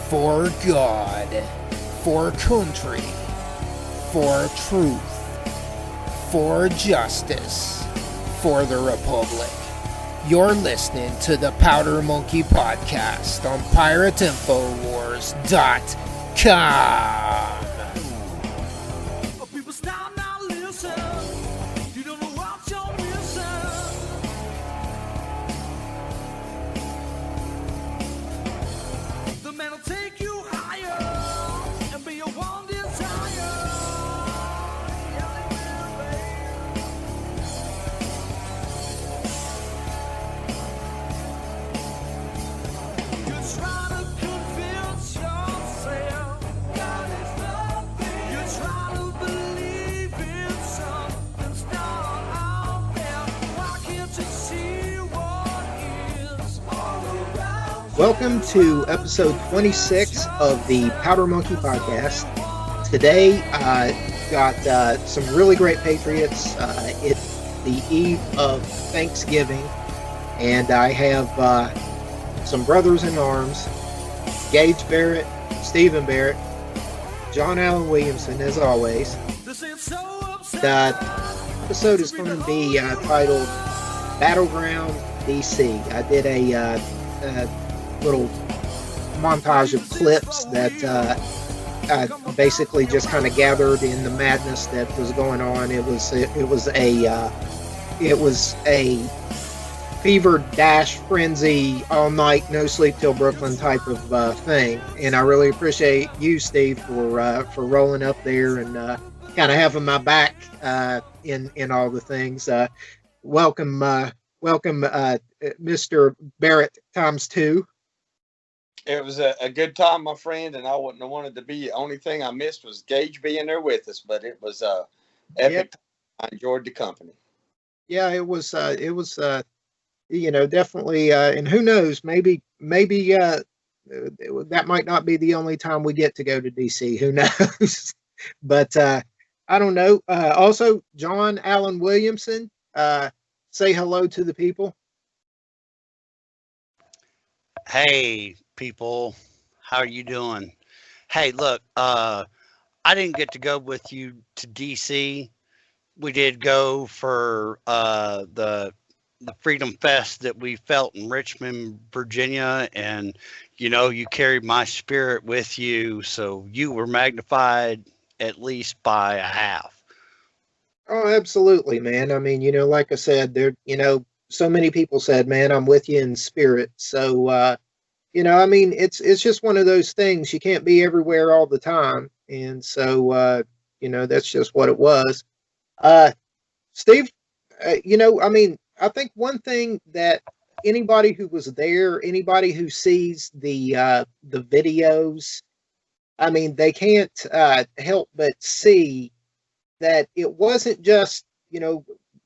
For God, for country, for truth, for justice, for the Republic. You're listening to the Powder Monkey Podcast on PirateInfoWars.com. Welcome to episode 26 of the Powder Monkey Podcast. Today, got some really great Patriots. It's the eve of Thanksgiving, and I have some brothers in arms, Gage Barrett, Stephen Barrett, John Allen Williamson, as always. The episode is going to be titled Battleground DC. I did a little montage of clips that I basically just kind of gathered in the madness that was going on. It was a fever dash frenzy all night, no sleep till Brooklyn type of thing. And I really appreciate you, Steve, for rolling up there and kind of having my back in all the things. Welcome, Mr. Barrett times two. It was a good time, my friend, and I wouldn't have wanted to be. The only thing I missed was Gage being there with us, but it was epic. Yep. I enjoyed the company. Yeah, it was definitely, and who knows, maybe that might not be the only time we get to go to DC. Who knows? But I don't know. Also, John Allen Williamson, say hello to the people. Hey, people, how are you doing? Hey, look, I didn't get to go with you to DC. We did go for the Freedom Fest that we felt in Richmond, Virginia, and you carried my spirit with you, so you were magnified at least by a half. Oh, absolutely, man. I mean, like I said, there, so many people said, man, I'm with you in spirit. So, I mean, it's just one of those things. You can't be everywhere all the time. And so, that's just what it was. Steve, I mean, I think one thing that anybody who was there, anybody who sees the videos, I mean, they can't help but see that it wasn't just, a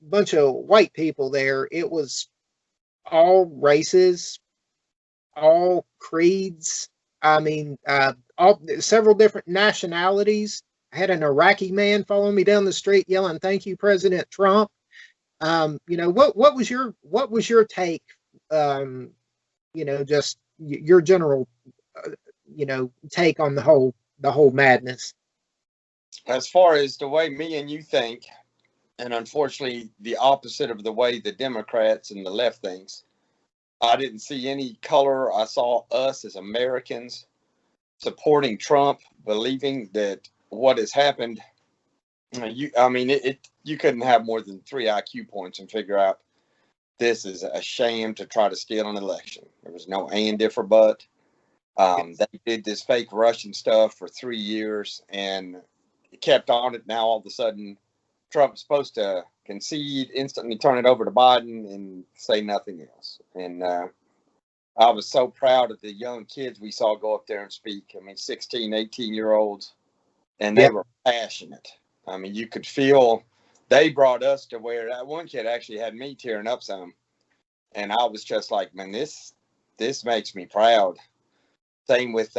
bunch of white people there. It was all races, all creeds. I mean, several different nationalities. I had an Iraqi man following me down the street yelling, "Thank you, President Trump." What was your take? Just your general, take on the whole madness. As far as the way me and you think, and unfortunately the opposite of the way the Democrats and the left thinks, I didn't see any color. I saw us as Americans supporting Trump, believing that what has happened, you couldn't have more than 3 IQ points and figure out this is a sham to try to steal an election. There was no and, if, or but. They did this fake Russian stuff for 3 years and kept on it. Now all of a sudden Trump's supposed to concede, instantly turn it over to Biden and say nothing else. And I was so proud of the young kids we saw go up there and speak. I mean, 16, 18-year-olds, and they were passionate. I mean, you could feel they brought us to where that one kid actually had me tearing up some. And I was just like, man, this makes me proud. Same with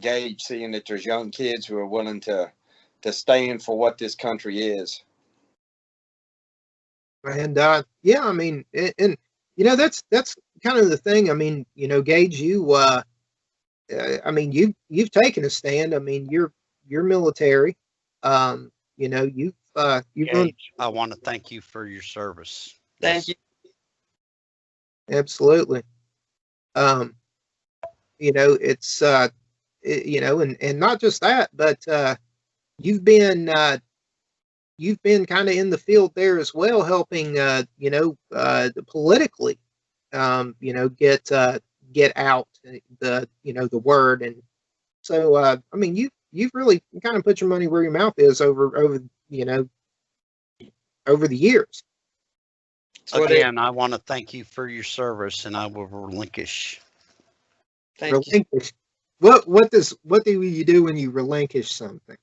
Gage, seeing that there's young kids who are willing to stand for what this country is. And yeah, I mean, and that's kind of the thing. I mean, Gage, you I mean, you've taken a stand. I mean, you're military. You know, you've run Gage, I want to thank you for your service. Thank you. absolutely. Um, you know, it's you know, and not just that, but you've been you've been kind of in the field there as well, helping you know, politically, you know, get out the, you know, the word. And so I mean, you've really kind of put your money where your mouth is over you know, over the years. So Again, I want to thank you for your service, and I will relinquish. thank you. Relinquish. What do you do when you relinquish something?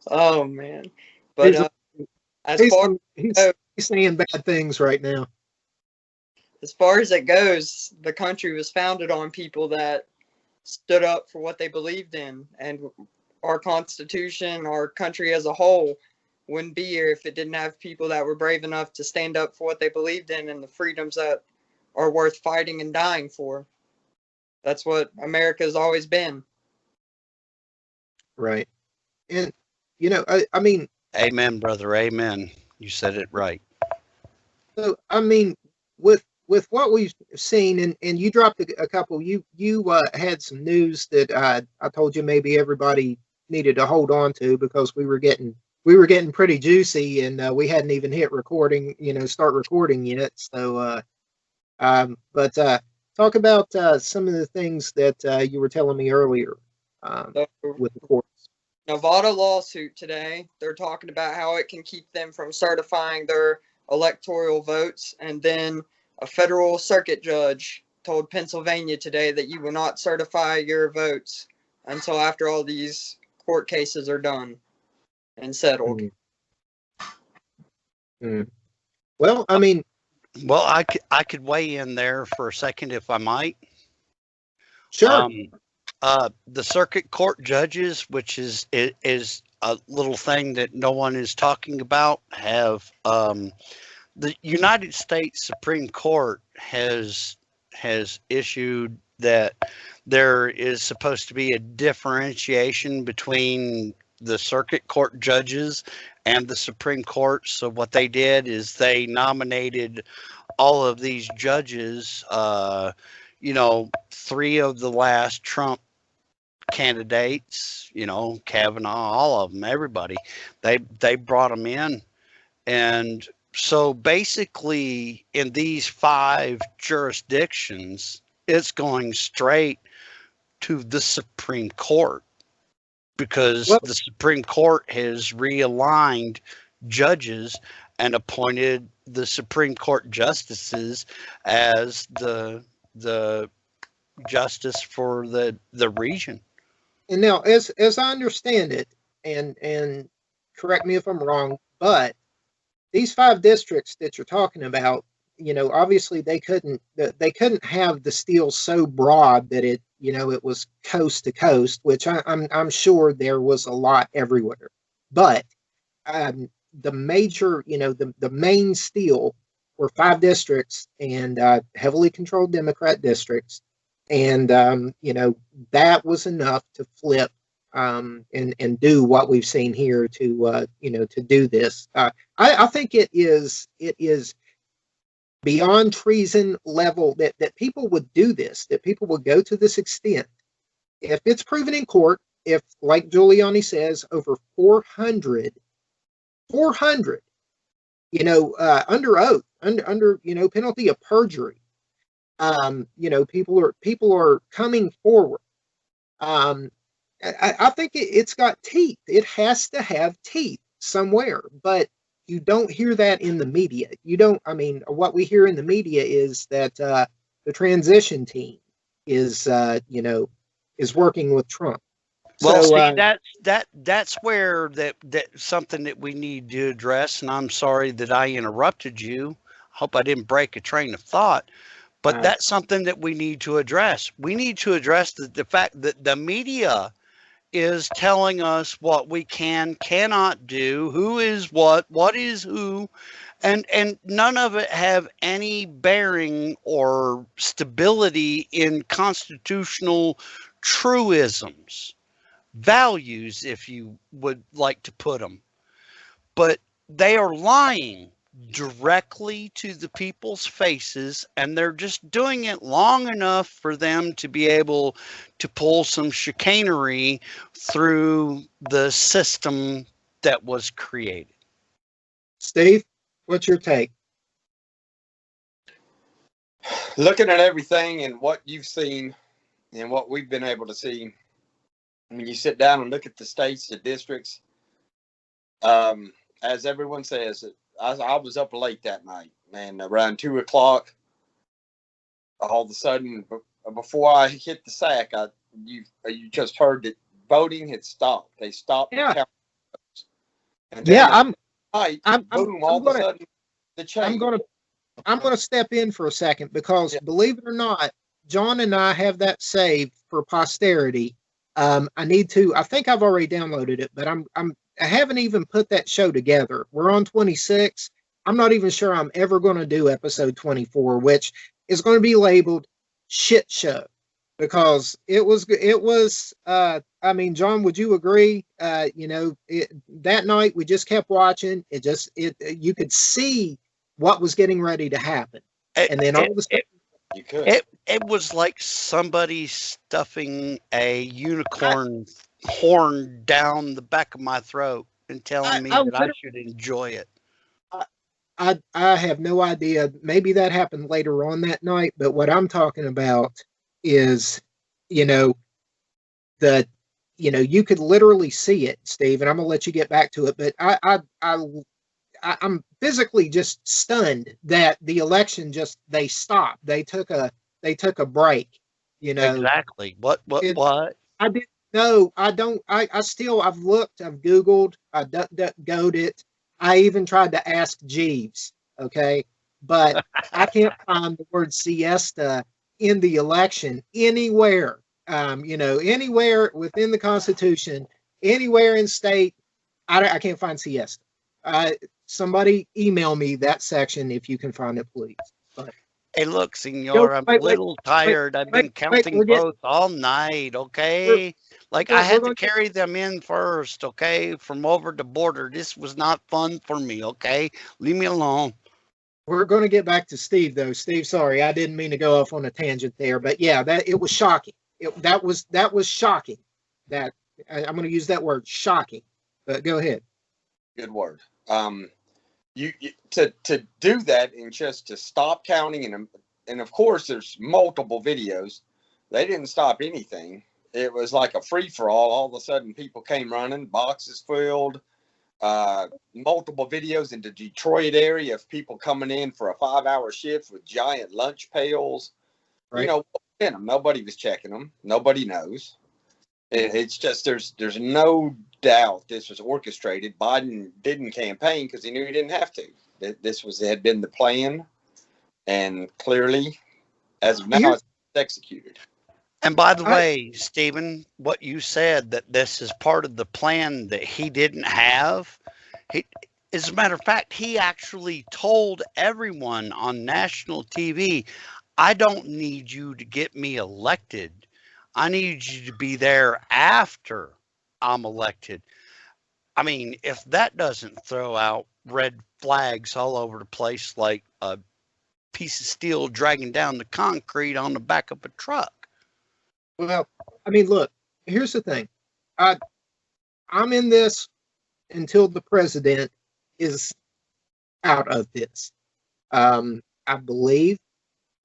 Oh man, but as far He's saying bad things right now. as it goes, the country was founded on people that stood up for what they believed in, and our Constitution, our country as a whole, wouldn't be here if it didn't have people that were brave enough to stand up for what they believed in and the freedoms that are worth fighting and dying for. That's what America has always been. Right. And you know, I mean, Amen, brother. Amen. You said it right. so I mean, with what we've seen, and you dropped a couple, you had some news that I told you maybe everybody needed to hold on to, because we were getting pretty juicy, and we hadn't even hit recording, you know, start recording yet. So but talk about some of the things that you were telling me earlier The with the courts. Nevada lawsuit today, they're talking about how it can keep them from certifying their electoral votes, and then a federal circuit judge told Pennsylvania today that you will not certify your votes until after all these court cases are done and settled. Well, I mean, Well, I could weigh in there for a second if I might. sure. The circuit court judges, which is a little thing that no one is talking about, have the United States Supreme Court has issued that there is supposed to be a differentiation between the circuit court judges and the Supreme Court. So what they did is they nominated all of these judges, you know, 3 of the last Trump candidates, you know, Kavanaugh, all of them, everybody, they brought them in. And so basically in these 5 jurisdictions, it's going straight to the Supreme Court, because the Supreme Court has realigned judges and appointed the Supreme Court justices as the justice for the region. And now, as I understand it, and correct me if I'm wrong, but these 5 districts that you're talking about, you know, obviously they couldn't have the steel so broad that it, you know, it was coast to coast, which I'm sure there was a lot everywhere. But the major, you know, the main steel were 5 districts, and heavily controlled Democrat districts. And you know, that was enough to flip and do what we've seen here to you know, to do this. I think it is beyond treason level that people would do this, that people would go to this extent. If it's proven in court, if, like Giuliani says, over 400, you know, under oath, under you know, penalty of perjury, you know, people are coming forward. I think it's got teeth. It has to have teeth somewhere, but you don't hear that in the media. You don't. I mean, what we hear in the media is that the transition team is, you know, is working with Trump. Well, So, see, that's where that something that we need to address. And I'm sorry that I interrupted you. Hope I didn't break a train of thought. But that's something that we need to address. We need to address the fact that the media is telling us what we cannot do, who is what is who, And none of it have any bearing or stability in constitutional truisms, values, if you would like to put them. But they are lying directly to the people's faces, and they're just doing it long enough for them to be able to pull some chicanery through the system that was created. Steve, what's your take? Looking at everything and what you've seen and what we've been able to see, when you sit down and look at the states, the districts, as everyone says, I was up late that night, man, around 2 o'clock. All of a sudden, before I hit the sack, you just heard that voting had stopped. They stopped. Yeah. The count. And then Yeah, boom, all of a sudden, the change. I'm gonna step in for a second because believe it or not, John and I have that saved for posterity. I think I've already downloaded it, but I haven't even put that show together. We're on 26. I'm not even sure I'm ever going to do episode 24, which is going to be labeled shit show, because it was I mean, John, would you agree? That night we just kept watching. You could see what was getting ready to happen. And then all of a sudden, you could. It was like somebody stuffing a unicorn horn down the back of my throat and telling me that I should enjoy it. I have no idea. Maybe that happened later on that night, but what I'm talking about is, you could literally see it, Steve, and I'm gonna let you get back to it. But I'm physically just stunned that the election they stopped. They took a break. Exactly. What? I didn't know. I've looked. I've Googled. I DuckDuckGo'd it. I even tried to ask Jeeves. Okay, but I can't find the word siesta in the election anywhere. Anywhere within the Constitution, anywhere in state, I can't find siesta. Somebody email me that section if you can find it, please. But, hey, look, senor, I'm a little tired. I've been counting votes all night, okay? I had to carry them in first, okay, from over the border. This was not fun for me, okay? Leave me alone. We're going to get back to Steve, though. Steve, sorry, I didn't mean to go off on a tangent there, but yeah, it was shocking. That was shocking. That I'm going to use that word, shocking. But go ahead. Good word. You to do that and just to stop counting, and of course there's multiple videos. They didn't stop anything. It was like a free for all. All of a sudden, people came running, boxes filled. Multiple videos in the Detroit area of people coming in for a 5-hour shift with giant lunch pails. Right. Nobody was checking them. Nobody knows. It's just there's no doubt this was orchestrated. Biden didn't campaign because he knew he didn't have to. This had been the plan, and clearly, as of now, it's executed. And by the way, Stephen, what you said that this is part of the plan that he didn't have, as a matter of fact, he actually told everyone on national TV, I don't need you to get me elected. I need you to be there after I'm elected. I mean, if that doesn't throw out red flags all over the place like a piece of steel dragging down the concrete on the back of a truck. Well, I mean, look, here's the thing. I'm in this until the president is out of this. I believe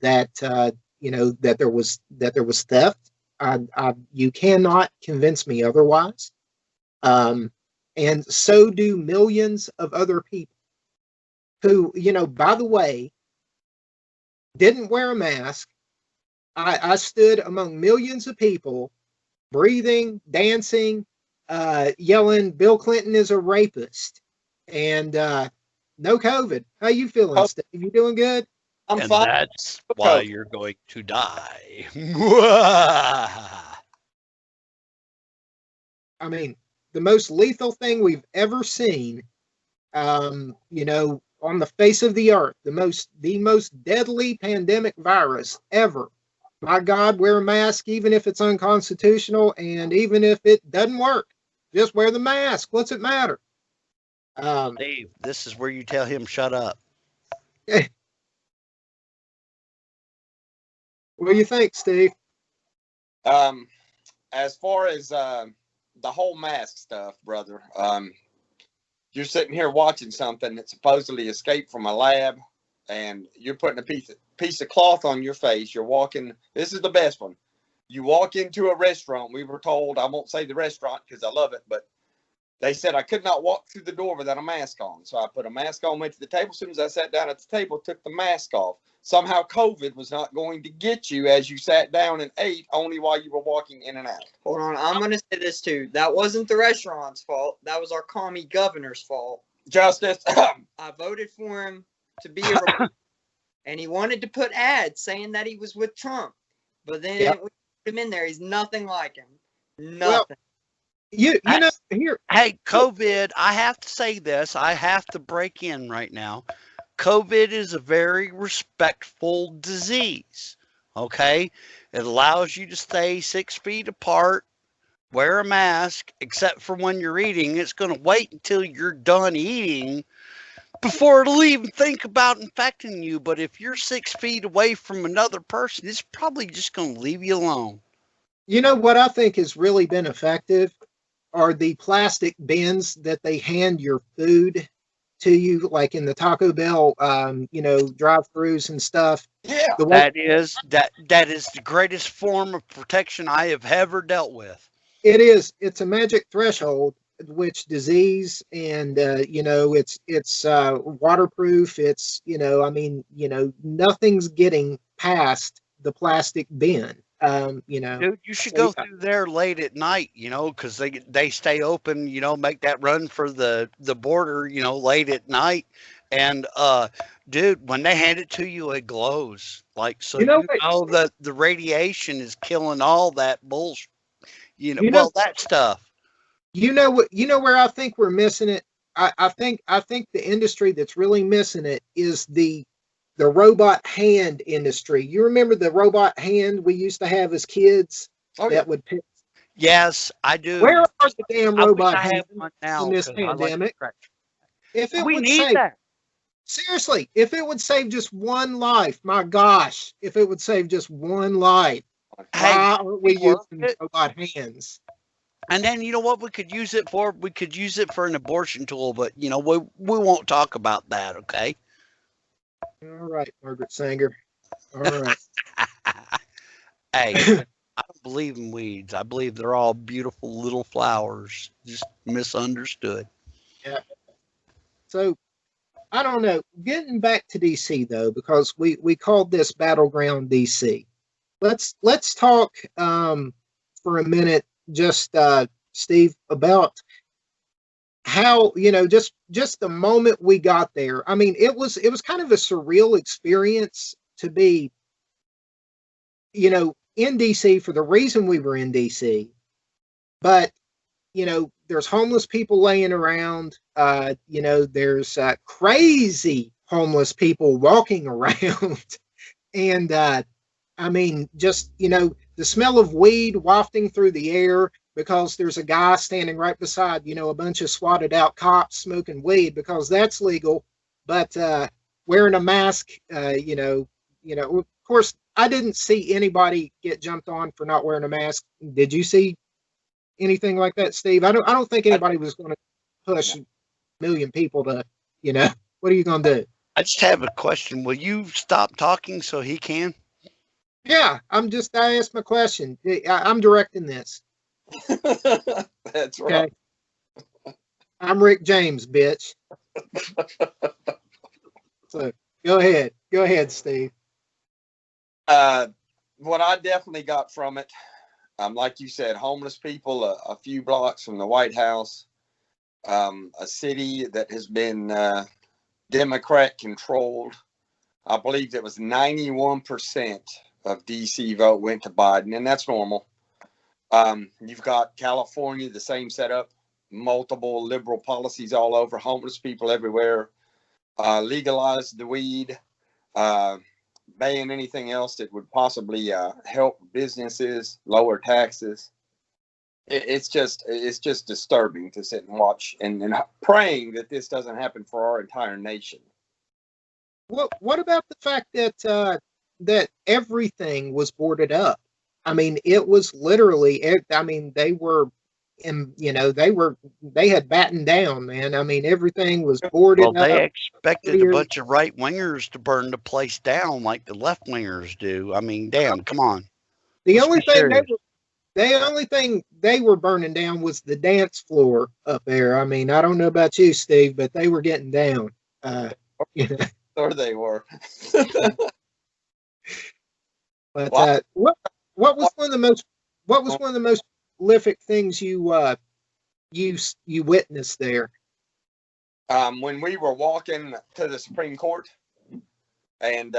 that that there was theft. You cannot convince me otherwise. And so do millions of other people who, by the way, didn't wear a mask. I stood among millions of people, breathing, dancing, yelling, Bill Clinton is a rapist, and no COVID. How you feeling, Steve? You doing good? I'm and fine. That's why you're going to die. I mean, the most lethal thing we've ever seen, on the face of the earth, the most deadly pandemic virus ever. My God, wear a mask even if it's unconstitutional and even if it doesn't work. Just wear the mask. What's it matter? Steve, this is where you tell him shut up. What do you think, Steve? As far as the whole mask stuff, brother, you're sitting here watching something that supposedly escaped from a lab, and you're putting a piece of cloth on your face. You're walking. This is the best one. You walk into a restaurant. We were told, I won't say the restaurant because I love it, but they said I could not walk through the door without a mask on. So I put a mask on, went to the table. As soon as I sat down at the table, took the mask off. Somehow COVID was not going to get you as you sat down and ate, only while you were walking in and out. Hold on, I'm going to say this too. That wasn't the restaurant's fault. That was our commie governor's fault. Justice. I voted for him to be a Republican, and he wanted to put ads saying that he was with Trump. But then we put him in there. He's nothing like him. Nothing. Well, you know, here. Hey, COVID, I have to say this. I have to break in right now. COVID is a very respectful disease. Okay? It allows you to stay 6 feet apart, wear a mask, except for when you're eating. It's going to wait until you're done eating before it'll even think about infecting you. But if you're 6 feet away from another person, it's probably just going to leave you alone. You know what I think has really been effective are the plastic bins that they hand your food to you, like in the Taco Bell, drive-throughs and stuff. Yeah, That is the greatest form of protection I have ever dealt with. It is. It's a magic threshold, which disease and it's waterproof. It's nothing's getting past the plastic bin. Dude, you should go through there late at night, because they stay open, make that run for the border, late at night. And dude, when they hand it to you, it glows. Like, so that the radiation is killing all that bullshit, that stuff. Where I think we're missing it? I think the industry that's really missing it is the robot hand industry. You remember the robot hand we used to have as kids that would pick? Yes, I do. Where are the damn robot hands now in this pandemic? If it we would need save, that. Seriously, if it would save just one life, my gosh, if it would save just one life, why aren't we using robot hands? And then you know what we could use it for? We could use it for an abortion tool, but we won't talk about that, okay? All right, Margaret Sanger. All right. Hey, I don't believe in weeds. I believe they're all beautiful little flowers, just misunderstood. Yeah. So, I don't know. Getting back to DC though, because we called this Battleground DC. Let's talk for a minute, just Steve, about how just the moment we got there. I mean, it was kind of a surreal experience to be in DC for the reason we were in DC, but there's homeless people laying around. There's crazy homeless people walking around, and I mean, just the smell of weed wafting through the air, because there's a guy standing right beside, a bunch of swatted out cops smoking weed, because that's legal. But wearing a mask, of course, I didn't see anybody get jumped on for not wearing a mask. Did you see anything like that, Steve? I don't think anybody was going to push a million people to, what are you going to do? I just have a question. Will you stop talking so he can? Yeah, I asked my question. I'm directing this. That's right. Okay. I'm Rick James, bitch. So go ahead, Steve. What I definitely got from it, like you said, homeless people a few blocks from the White House, a city that has been Democrat controlled. I believe it was 91% of DC vote went to Biden, and that's normal. You've got California, the same setup, multiple liberal policies all over, homeless people everywhere. legalize the weed, ban anything else that would possibly help businesses, lower taxes. It's just disturbing to sit and watch and praying that this doesn't happen for our entire nation. What about the fact that that everything was boarded up? I mean, it was literally. I mean, they were, they had battened down, man. I mean, everything was boarded Well, they up. expected a bunch of right wingers to burn the place down like the left wingers do. I mean, damn, come on. The Let's only be thing serious. the only thing they were burning down was the dance floor up there. I mean, I don't know about you, Steve, but they were getting down. You know. There they were. But Well, what was one of the most prolific things you witnessed there? When we were walking to the Supreme Court, and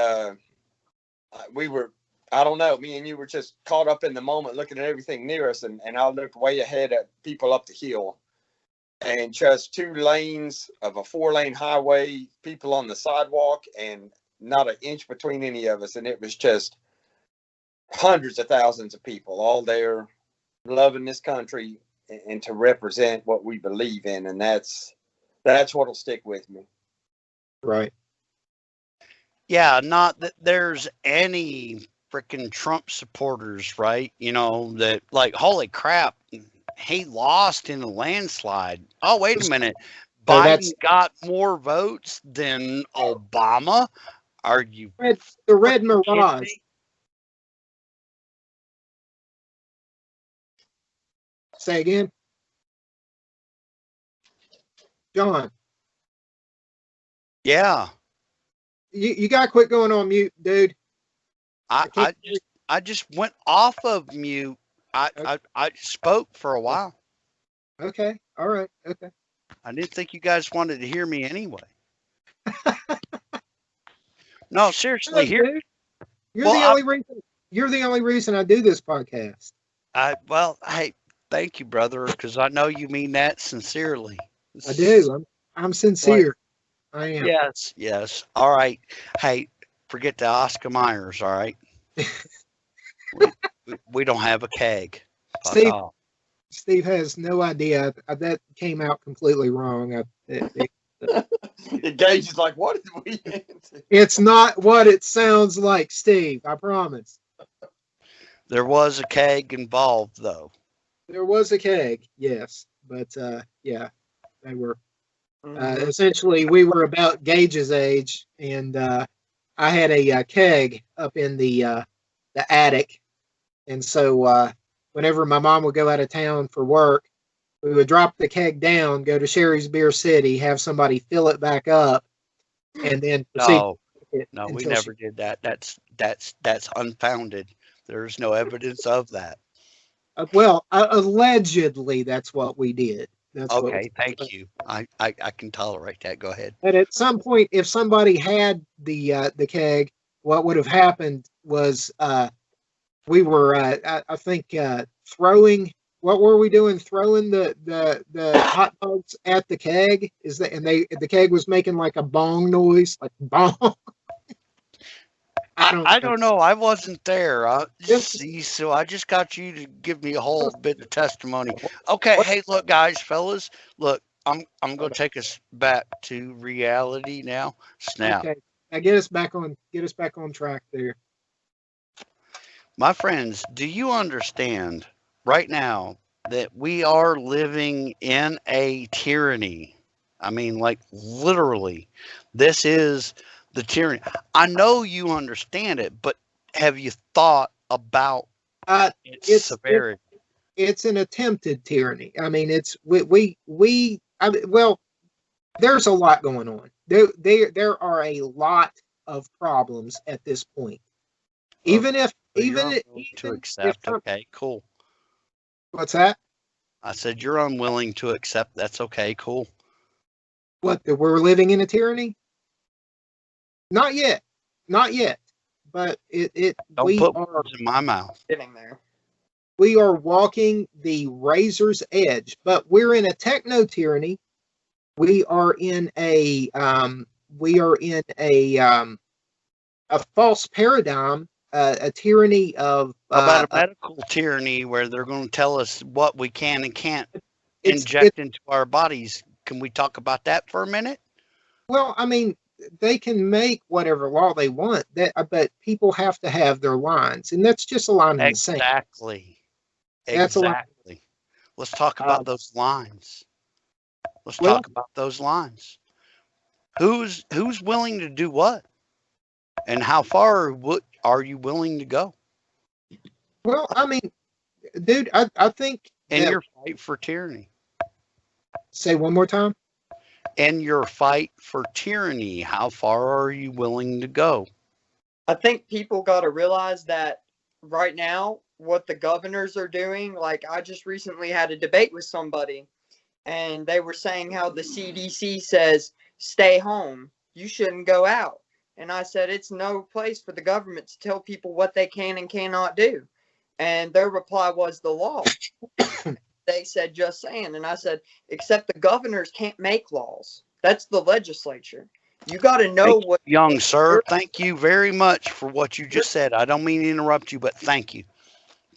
we were, I don't know, me and you were just caught up in the moment looking at everything near us, and I looked way ahead at people up the hill, and just 2 lanes of a 4-lane highway, people on the sidewalk, and not an inch between any of us. And it was just hundreds of thousands of people all there loving this country and to represent what we believe in. And that's what'll stick with me. Right. Yeah, not that there's any freaking Trump supporters, right? You know, that like, holy crap, he lost in a landslide. Oh, wait a minute. So Biden got more votes than Obama? Are you the Red freaking kidding Mirage? me? Say again, John. Yeah. You got to quit going on mute, dude. I just went off of mute. I spoke for a while. Okay. All right. Okay. I didn't think you guys wanted to hear me anyway. No, seriously, Hey, here. dude, you're Well, the only reason. You're the only reason I do this podcast. Well, hey, thank you, brother, because I know you mean that sincerely. I do. I'm sincere. I am. Yes, yes. All right. Hey, forget the Oscar Myers. All right. we don't have a keg. Fuck Steve, off. Steve has no idea. That came out completely wrong. Gage is like, what did we into? It's not what it sounds like, Steve. I promise. There was a keg involved, though. There was a keg, yes, but yeah, they were. Essentially, we were about Gage's age, and I had a keg up in the attic, and so whenever my mom would go out of town for work, we would drop the keg down, go to Sherry's Beer City, have somebody fill it back up, and then proceed. No, we never did that. That's unfounded. There's no evidence of that. Well, allegedly, that's what we did. That's okay, thank you. I can tolerate that. Go ahead. But at some point, if somebody had the keg, what would have happened was we were, I think, throwing. What were we doing? Throwing the hot dogs at the keg? The keg was making like a bong noise, like bong. I don't know. I wasn't there. See, so I just got you to give me a whole bit of testimony. Okay, hey, look, guys, fellas, look, I'm gonna take us back to reality now. Snap. Okay, now get us back on track there. My friends, do you understand right now that we are living in a tyranny? I mean, like literally, this is the tyranny. I know you understand it, but have you thought about its severity? It's an attempted tyranny. I mean, it's well, there's a lot going on. There are a lot of problems at this point. To accept. Okay, cool. What's that? I said you're unwilling to accept. That's okay, cool. What? That we're living in a tyranny? Not yet. But Don't put words in my mouth. Getting there. We are walking the razor's edge, but we're in a techno tyranny. We are in a we are in a false paradigm, a tyranny of How about a medical tyranny where they're going to tell us what we can and can't it's inject into our bodies? Can we talk about that for a minute? well, I mean, they can make whatever law they want, but people have to have their lines, and that's just a line in the sand. Exactly. That's a line. Exactly. Let's talk about those lines. Let's well- talk about those lines. Who's willing to do what? And how far are you willing to go Well, I mean, dude, I think in that, your fight for tyranny? say one more time. In your fight for tyranny, how far are you willing to go? I think people got to realize that right now, what the governors are doing, like I just recently had a debate with somebody, and they were saying how the CDC says, stay home, you shouldn't go out. And I said, it's no place for the government to tell people what they can and cannot do. And their reply was the law. They said, just saying. And I said, except the governors can't make laws. That's the legislature. You got to know what. Young sir, thank you very much for what you just said. I don't mean to interrupt you, but thank you.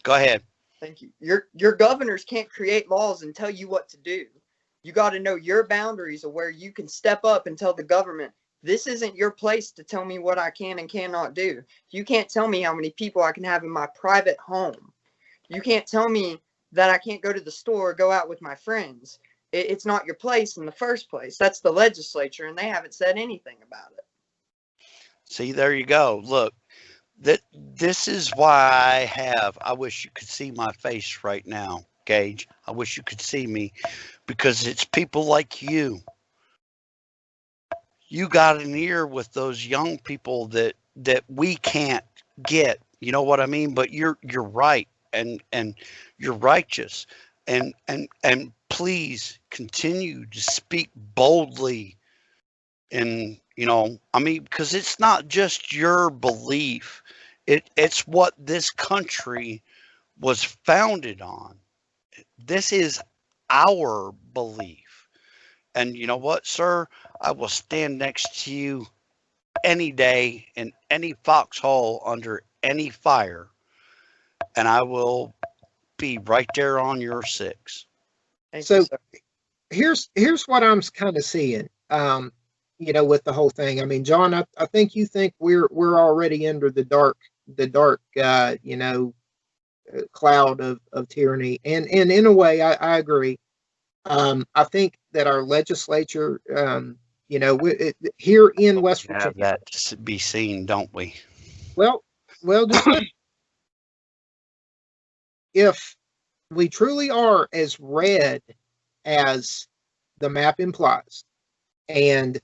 Go ahead. Thank you. Your governors can't create laws and tell you what to do. You got to know your boundaries of where you can step up and tell the government, this isn't your place to tell me what I can and cannot do. You can't tell me how many people I can have in my private home. You can't tell me that I can't go to the store or go out with my friends. It's not your place in the first place. That's the legislature, and they haven't said anything about it. See, there you go. Look, this is why I wish you could see my face right now, Gage. I wish you could see me, because it's people like you. You got an ear with those young people that we can't get. You know what I mean? But you're right, and you're righteous, and please continue to speak boldly. And I mean, because it's not just your belief, it's what this country was founded on. This is our belief. And you know what, sir? I will stand next to you any day in any foxhole under any fire, and I will be right there on your six. Thank So you, sir. here's what I'm kind of seeing. With the whole thing. I mean, John, I think you think we're already under the dark cloud of tyranny, and in a way, I agree. I think that our legislature, here in West We Virginia, have that to be seen, don't we? well, just if we truly are as red as the map implies, and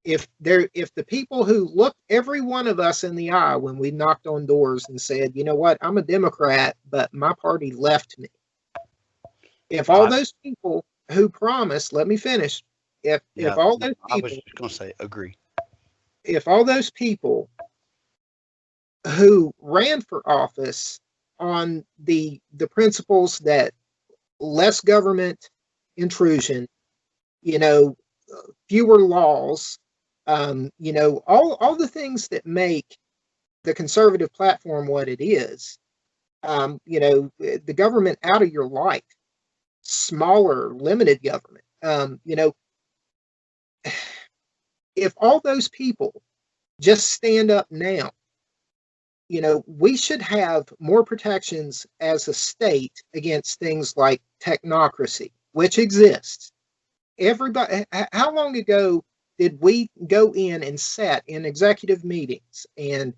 if the people who looked every one of us in the eye when we knocked on doors and said, you know what, I'm a Democrat, but my party left me. If all those people who promised, let me finish. If all those people, I was just going to say, agree. If all those people who ran for office on the principles that less government intrusion, fewer laws, all the things that make the conservative platform what it is, the government out of your life, smaller, limited government, if all those people just stand up now, we should have more protections as a state against things like technocracy, which exists. Everybody, how long ago did we go in and sat in executive meetings and,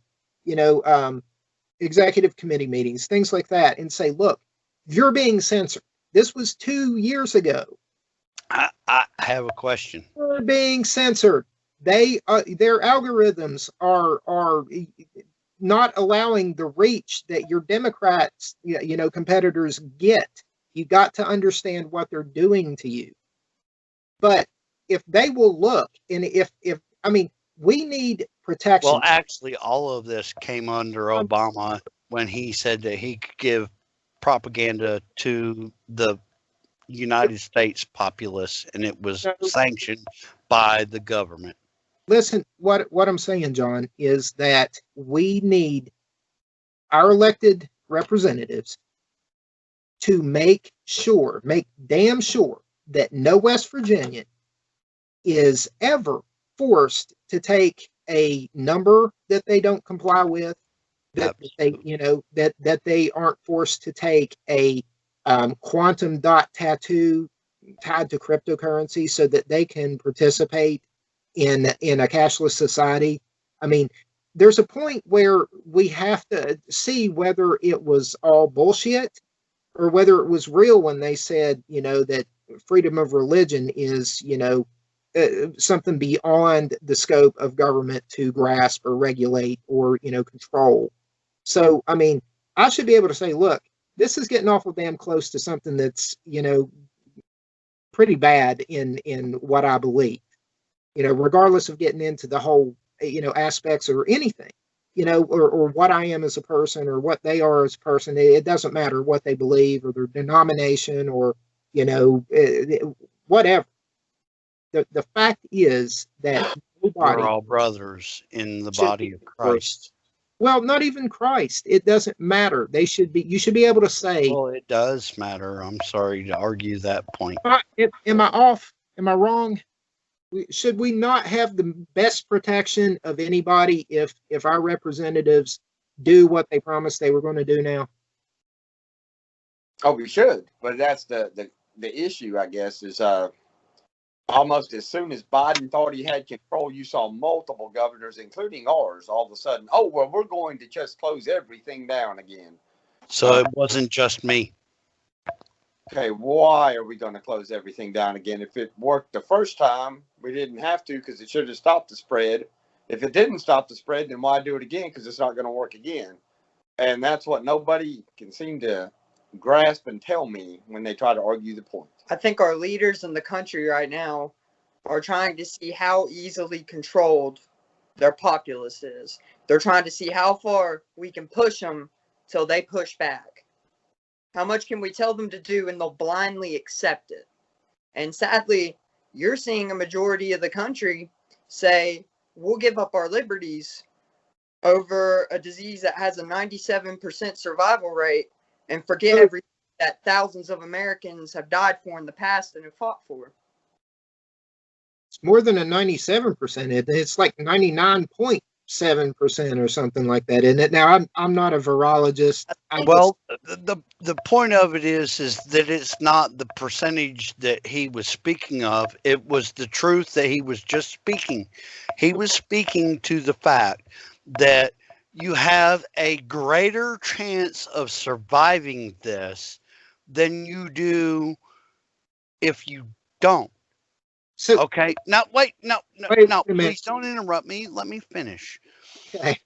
executive committee meetings, things like that, and say, look, you're being censored. This was 2 years ago. I have a question. You're being censored. Their algorithms are not allowing the reach that your Democrats, competitors get. You got to understand what they're doing to you. But if they will look, and we need protection. Well, actually, all of this came under Obama when he said that he could give propaganda to the United States populace, and it was sanctioned by the government. listen, what I'm saying, John, is that we need our elected representatives to make damn sure that no West Virginian is ever forced to take a number that they don't comply with, that they, that they aren't forced to take a quantum dot tattoo tied to cryptocurrency so that they can participate in a cashless society. I mean, there's a point where we have to see whether it was all bullshit or whether it was real when they said, that freedom of religion is, something beyond the scope of government to grasp or regulate or, control. So, I mean, I should be able to say, look, this is getting awful damn close to something that's, pretty bad in what I believe, regardless of getting into the whole, aspects or anything, or what I am as a person or what they are as a person. It doesn't matter what they believe or their denomination or, whatever. The fact is that We're nobody all brothers in the should body be of forced. Christ. Well, not even Christ. It doesn't matter. You should be able to say, Well, it does matter. I'm sorry to argue that point. am I off? Am I wrong? Should we not have the best protection of anybody if our representatives do what they promised they were going to do now? Oh, we should, but that's the issue, I guess, is almost as soon as Biden thought he had control, you saw multiple governors, including ours, all of a sudden, oh, well, we're going to just close everything down again. So it wasn't just me. Okay, why are we going to close everything down again? If it worked the first time, we didn't have to because it should have stopped the spread. If it didn't stop the spread, then why do it again? Because it's not going to work again. And that's what nobody can seem to grasp and tell me when they try to argue the point. I think our leaders in the country right now are trying to see how easily controlled their populace is. They're trying to see how far we can push them till they push back. How much can we tell them to do and they'll blindly accept it? And sadly, you're seeing a majority of the country say, we'll give up our liberties over a disease that has a 97% survival rate and forget everything that thousands of Americans have died for in the past and have fought for. It's more than a 97%. It's like 99.7% or something like that, isn't it? Now, I'm not a virologist. Well, the point of it is that it's not the percentage that he was speaking of. It was the truth that he was just speaking. He was speaking to the fact that you have a greater chance of surviving this than you do if you don't. So, okay. Now, wait, no, please don't interrupt me. Let me finish. Okay.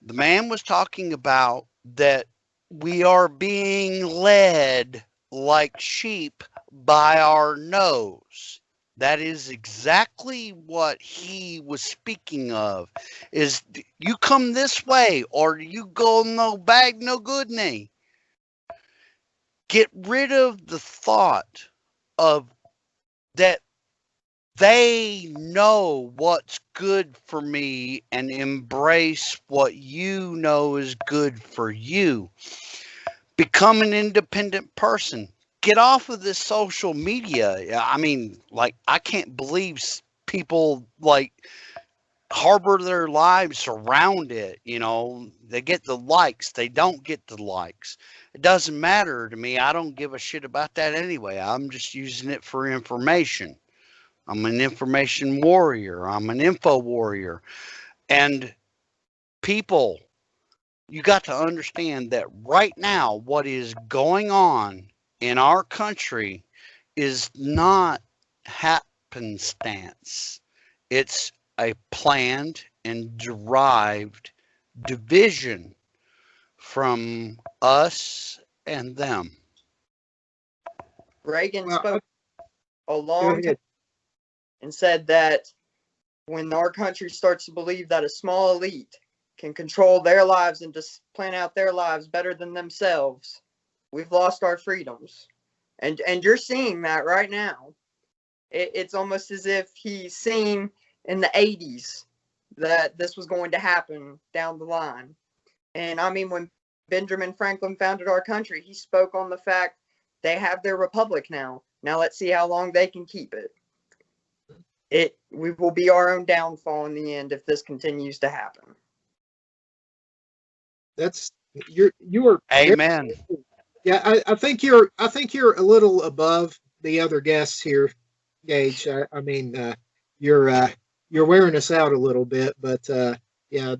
The man was talking about that we are being led like sheep by our nose. That is exactly what he was speaking of. Is you come this way or you go no bag, no good nay. Get rid of the thought of that they know what's good for me and embrace what you know is good for you. Become an independent person. Get off of this social media. I mean, like, I can't believe people like harbor their lives around it. They get the likes, they don't get the likes. It doesn't matter to me. I don't give a shit about that anyway. I'm just using it for information. I'm an information warrior. I'm an info warrior. And people, you got to understand that right now, what is going on in our country is not happenstance. It's a planned and derived division from us and them. Reagan spoke a long time and said that when our country starts to believe that a small elite can control their lives and just plan out their lives better than themselves, we've lost our freedoms. And you're seeing that right now. It's almost as if he's seen in the 80s that this was going to happen down the line. And I mean, when Benjamin Franklin founded our country, he spoke on the fact they have their republic now. Now let's see how long they can keep it. We will be our own downfall in the end if this continues to happen. You are Amen. Yeah, I think you're a little above the other guests here, Gage. I mean, you're wearing us out a little bit, but yeah,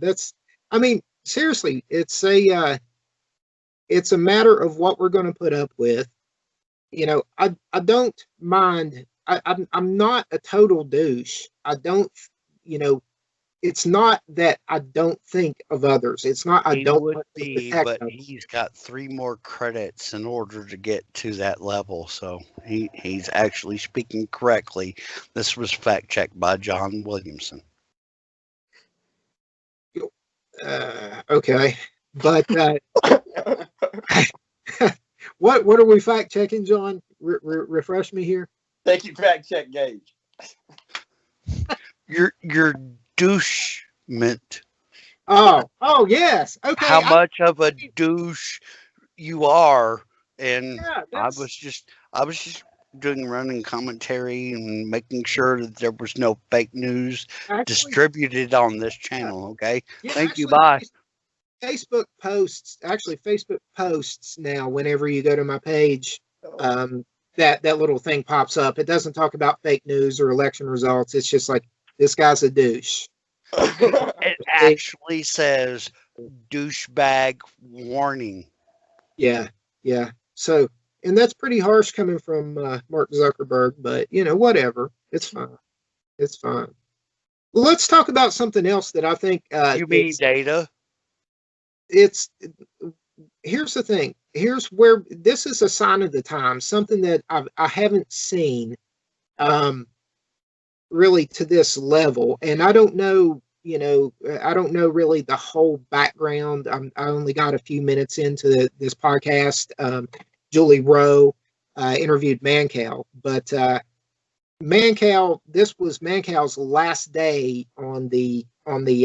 I mean, seriously, it's a matter of what we're going to put up with. You know, I don't mind. I'm not a total douche. I don't, you know, it's not that I don't think of others. It's not I He don't would want to be, protect but others. he's got 3 more credits in order to get to that level. So he's actually speaking correctly. This was fact checked by John Williamson. Okay, but what are we fact checking, John? Refresh me here. Thank you, fact check Gage. Your douchement. Oh yes. Okay. How much of a douche you are, and Yeah, I was just doing running commentary and making sure that there was no fake news distributed on this channel. Okay. Yeah, Thank you. Bye. Facebook posts now. Whenever you go to my page, that little thing pops up. It doesn't talk about fake news or election results. It's just like, this guy's a douche. It actually says douchebag warning. Yeah. So, and that's pretty harsh coming from Mark Zuckerberg, but you know, whatever. It's fine. Well, let's talk about something else that I think. You mean data? Here's the thing. Here's where this is a sign of the times. Something that I haven't seen, really to this level, and I don't know. You know, I don't know really the whole background. I only got a few minutes into this podcast. Julie Rowe interviewed Mancow, but Mancow, this was Mancow's last day on the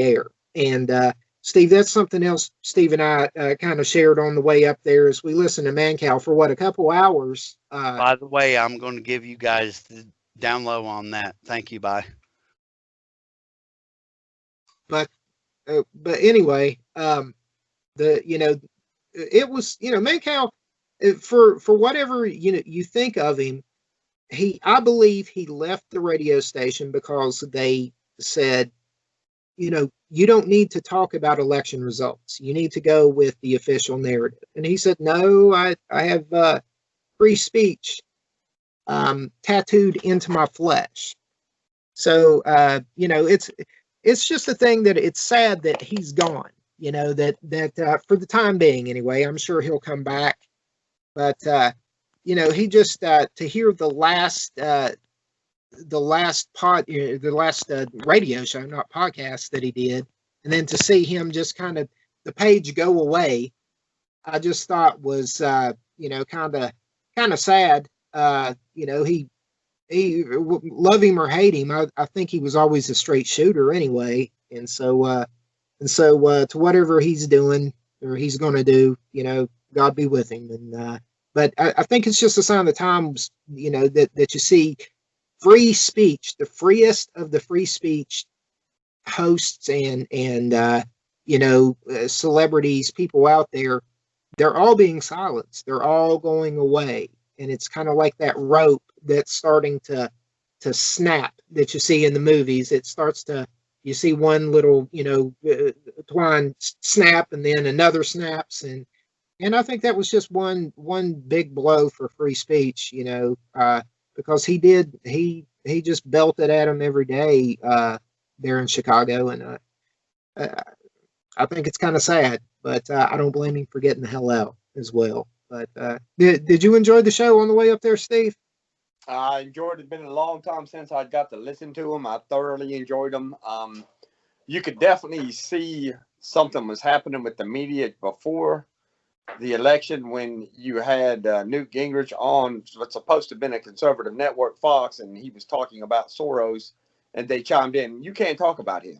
air. And Steve, that's something else Steve and I kind of shared on the way up there as we listened to Mancow for a couple hours. By the way, I'm going to give you guys the down low on that. Thank you. Bye. But anyway, it was, Mancow, for whatever you think of him, I believe he left the radio station because they said, you don't need to talk about election results. You need to go with the official narrative. And he said, no, I have free speech tattooed into my flesh. So, it's just a thing that it's sad that he's gone, that for the time being, anyway. I'm sure he'll come back. But, he just, to hear the last radio show, not podcast, that he did, and then to see him just kind of the page go away, I just thought was, kind of sad. He love him or hate him, I think he was always a straight shooter anyway. And so to whatever he's doing or he's going to do, God be with him. And, but I think it's just a sign of the times, that you see free speech, the freest of the free speech hosts and celebrities, people out there, they're all being silenced. They're all going away. And it's kind of like that rope that's starting to snap that you see in the movies. It starts to, you see one little, twine snap, and then another snaps. And I think that was just one big blow for free speech, because he just belted at him every day there in Chicago. And I think it's kind of sad, but I don't blame him for getting the hell out as well. But did you enjoy the show on the way up there, Steve? I enjoyed it. It's been a long time since I got to listen to them. I thoroughly enjoyed them. You could definitely see something was happening with the media before the election when you had Newt Gingrich on what's supposed to have been a conservative network, Fox, and he was talking about Soros, and they chimed in, you can't talk about him.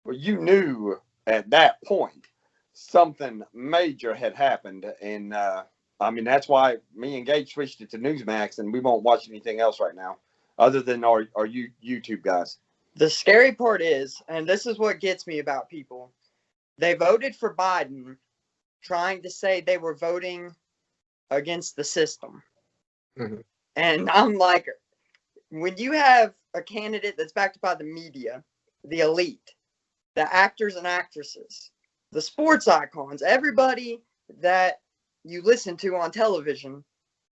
Well, you knew at that point something major had happened. And I mean, that's why me and Gage switched it to Newsmax, and we won't watch anything else right now other than our YouTube guys. The scary part is, and this is what gets me about people, they voted for Biden trying to say they were voting against the system. Mm-hmm. And I'm like, when you have a candidate that's backed by the media, the elite, the actors and actresses, the sports icons, everybody that you listen to on television,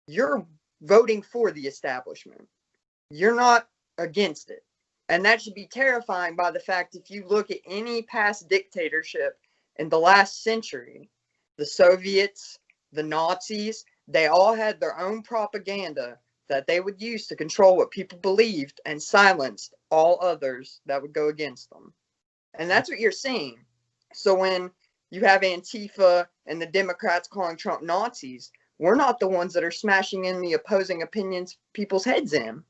you're voting for the establishment. You're not against it. And that should be terrifying by the fact if you look at any past dictatorship in the last century, the Soviets, the Nazis, they all had their own propaganda that they would use to control what people believed and silenced all others that would go against them. And that's what you're seeing. So when you have Antifa and the Democrats calling Trump Nazis, we're not the ones that are smashing in the opposing opinions people's heads in.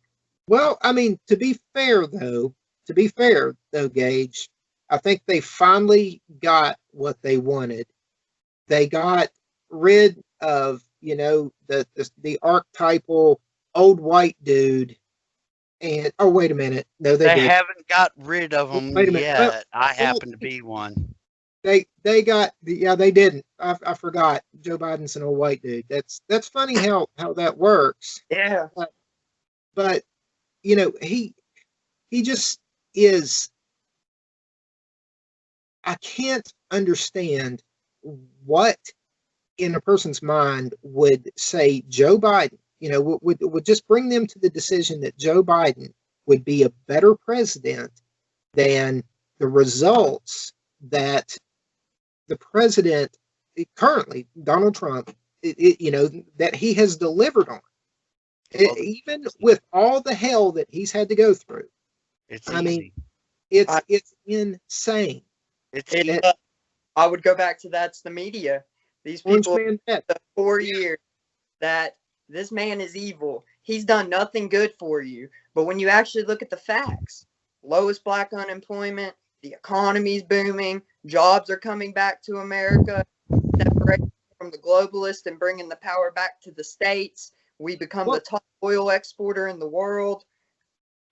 Well, I mean, to be fair though, Gage, I think they finally got what they wanted. They got rid of, the archetypal old white dude. And oh, wait a minute, no, they did. Haven't got rid of them yet. Well, I happen to be one. They got they didn't. I forgot. Joe Biden's an old white dude. That's funny how that works. Yeah. But he just is. I can't understand what in a person's mind would say Joe Biden, would just bring them to the decision that Joe Biden would be a better president than the results that the president currently, Donald Trump, that he has delivered on. Even with all the hell that he's had to go through. It's insane. I would go back to that's the media. These people, the 4 years that this man is evil. He's done nothing good for you. But when you actually look at the facts, lowest black unemployment, the economy's booming, jobs are coming back to America, separation from the globalists and bringing the power back to the states. We become the top oil exporter in the world.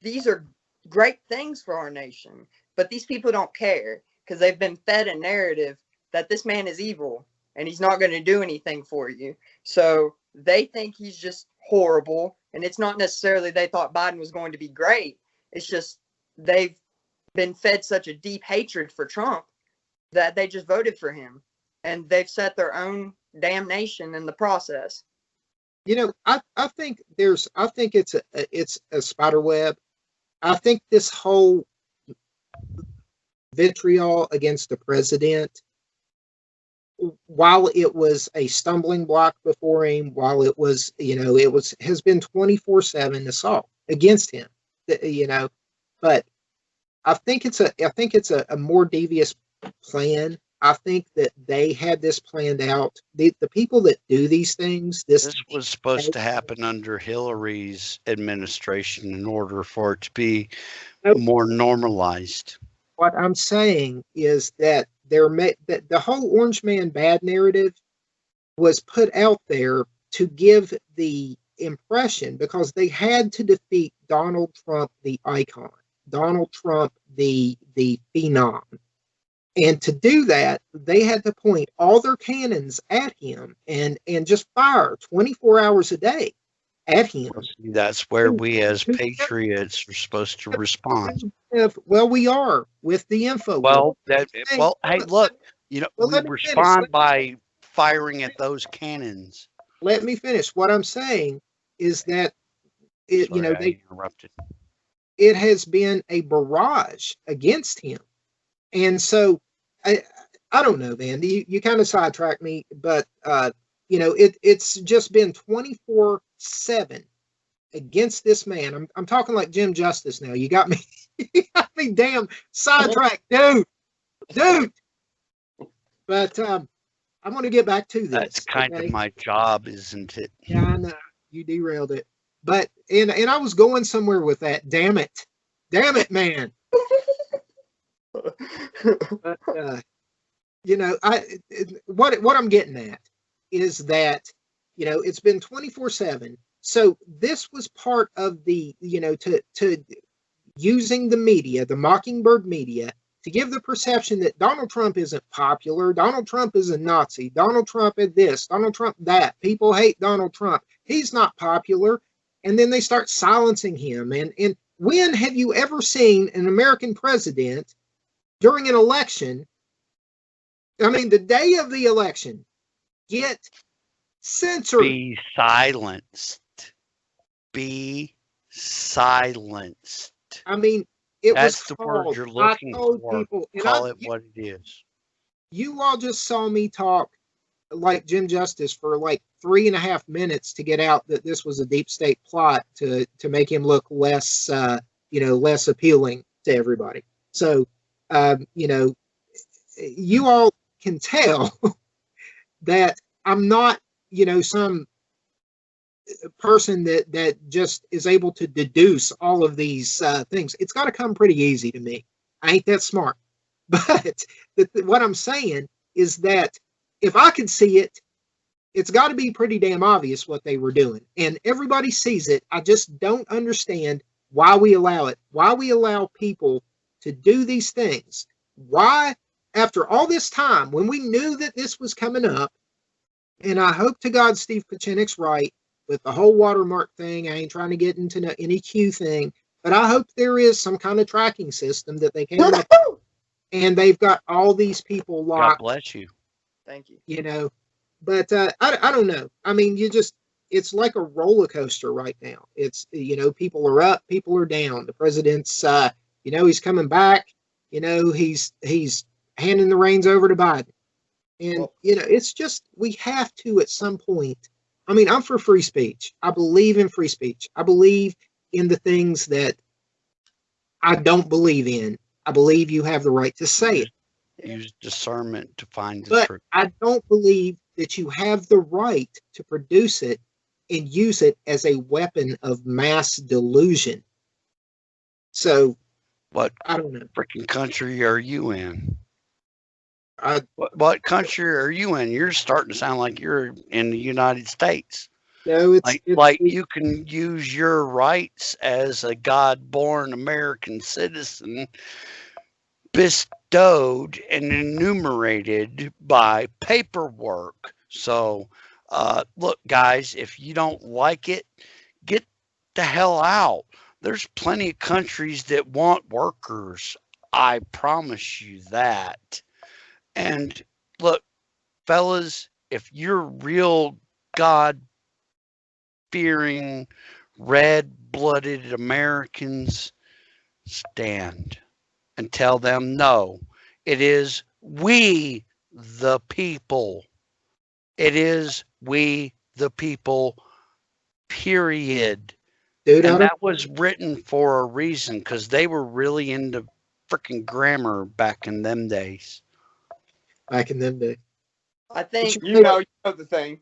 These are great things for our nation. But these people don't care because they've been fed a narrative that this man is evil and he's not going to do anything for you. So they think he's just horrible. And it's not necessarily they thought Biden was going to be great. It's just they've been fed such a deep hatred for Trump that they just voted for him. And they've set their own damnation in the process. I think it's a spider web. I think this whole vitriol against the president, while it was a stumbling block before him, while it was, has been 24/7 assault against him, but I think it's a more devious plan. I think that they had this planned out. The people that do these things, this was supposed to happen under Hillary's administration in order for it to be more normalized. What I'm saying is that that the whole Orange Man bad narrative was put out there to give the impression, because they had to defeat Donald Trump, the icon, Donald Trump, the phenom. And to do that, they had to point all their cannons at him and just fire 24 hours a day at him. That's where we as patriots are supposed to respond. Well, we are with the info. Hey, look, we respond by firing at those cannons. Let me finish. What I'm saying is that they interrupted. It has been a barrage against him. And so, I don't know, man. You kind of sidetracked me, but it's just been 24/7 against this man. I'm talking like Jim Justice now. You got me, damn sidetracked, dude. But I want to get back to this. That's kind of my job, isn't it? Yeah, I know. You derailed it. But, and I was going somewhere with that. Damn it. Damn it, man. But, you know, what I'm getting at is that, you know, it's been 24/7. So this was part of the, you know, to using the media, the Mockingbird media, to give the perception that Donald Trump isn't popular. Donald Trump is a Nazi. Donald Trump is this. Donald Trump that. People hate Donald Trump. He's not popular. And then they start silencing him. And when have you ever seen an American president during an election, I mean, the day of the election, get censored? Be silenced. Be silenced. I mean, it That's was the word called, you're looking for. People, Call it what it is. You all just saw me talk like Jim Justice for like 3.5 minutes to get out that this was a deep state plot to make him look less, you know, less appealing to everybody. So, you know, you all can tell that I'm not, you know, some person that just is able to deduce all of these things. It's got to come pretty easy to me. I ain't that smart. But what I'm saying is that if I could see it, it's got to be pretty damn obvious what they were doing. And everybody sees it. I just don't understand why we allow it, why we allow people to do these things. Why, after all this time, when we knew that this was coming up, and I hope to God Steve Pachinik's right with the whole watermark thing. I ain't trying to get into any Q thing, but I hope there is some kind of tracking system that they came up with, and they've got all these people locked. God bless you. Thank you. You know, but I don't know. I mean, it's like a roller coaster right now. It's, you know, people are up, people are down. The president's, you know, he's coming back. You know, he's handing the reins over to Biden. And, you know, it's just, we have to at some point. I mean, I'm for free speech. I believe in free speech. I believe in the things that I don't believe in. I believe you have the right to say it. Use discernment to find the But truth. I don't believe that you have the right to produce it and use it as a weapon of mass delusion. So, What I don't know. freaking country are you in? What country are you in? You're starting to sound like you're in the United States. No, Like you can use your rights as a God-born American citizen bestowed and enumerated by paperwork. So, look, guys, if you don't like it, get the hell out. There's plenty of countries that want workers. I promise you that. And look, fellas, if you're real God-fearing, red-blooded Americans, stand and tell them no. It is we the people. It is we the people, period. Dude, And that was written for a reason, because they were really into freaking grammar back in them days. back in them days. I think You know the thing.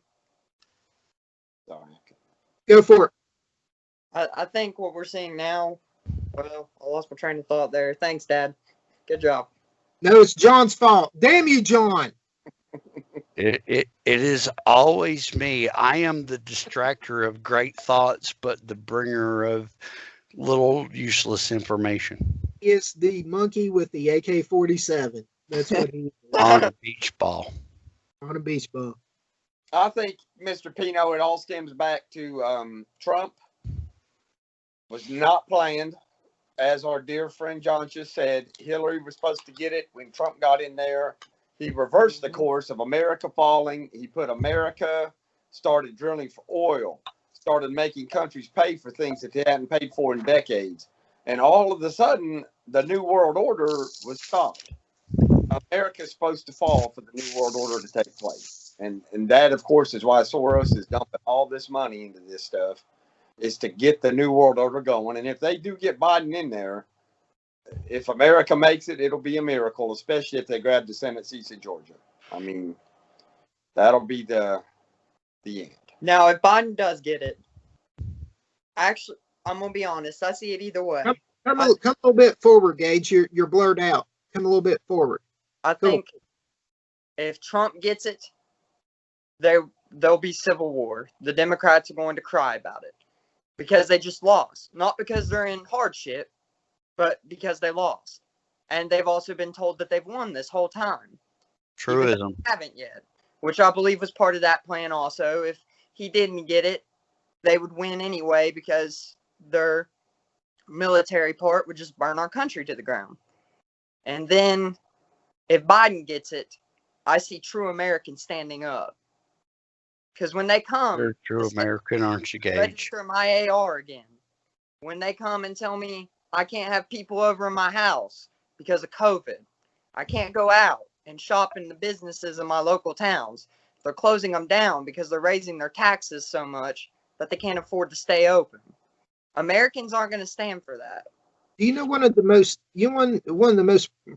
Sorry. Go for it. I think what we're seeing now. Well, I lost my train of thought there. Thanks, Dad. Good job. No, it's John's fault. Damn you, John. It is always me. I am the distractor of great thoughts, but the bringer of little useless information. Is the monkey with the AK-47. That's what he is. On a beach ball. On a beach ball. I think, Mr. Pino, it all stems back to Trump was not planned. As our dear friend Jonz just said, Hillary was supposed to get it. When Trump got in there, he reversed the course of America falling. He put America, started drilling for oil, started making countries pay for things that they hadn't paid for in decades. And all of a sudden, the New World Order was stopped. America's supposed to fall for the New World Order to take place. And that, of course, is why Soros is dumping all this money into this stuff, is to get the New World Order going. And if they do get Biden in there, if America makes it, it'll be a miracle, especially if they grab the Senate seats in Georgia. I mean, That'll be the end. Now, if Biden does get it, actually, I'm gonna be honest. I see it either way. Come a little bit forward, Gage. You're blurred out. Come a little bit forward. I think if Trump gets it, there'll be civil war. The Democrats are going to cry about it because they just lost. Not because they're in hardship, but because they lost. And they've also been told that they've won this whole time. Truism. They haven't yet, which I believe was part of that plan also. If he didn't get it, they would win anyway because their military part would just burn our country to the ground. And then if Biden gets it, I see true Americans standing up. Because when they come, You're a true American, aren't you, Gage? register my AR again. When they come and tell me I can't have people over in my house because of COVID, I can't go out and shop in the businesses in my local towns. They're closing them down because they're raising their taxes so much that they can't afford to stay open. Americans aren't going to stand for that. Do you know one of the most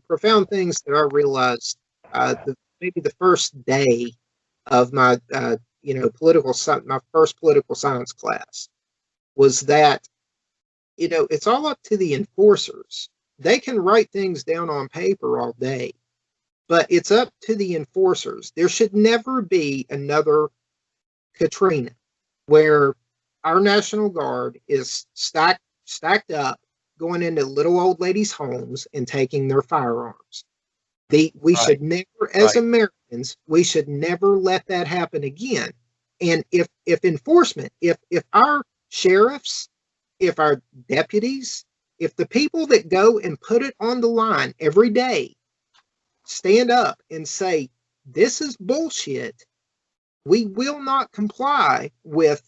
profound things that I realized maybe the first day of my my first political science class was that it's all up to the enforcers. They can write things down on paper all day, but it's up to the enforcers. There should never be another Katrina where our National Guard is stacked up, going into little old ladies' homes and taking their firearms. We should never, as Americans, we should never let that happen again. And if enforcement, if our sheriffs, if our deputies, if the people that go and put it on the line every day stand up and say, this is bullshit, we will not comply with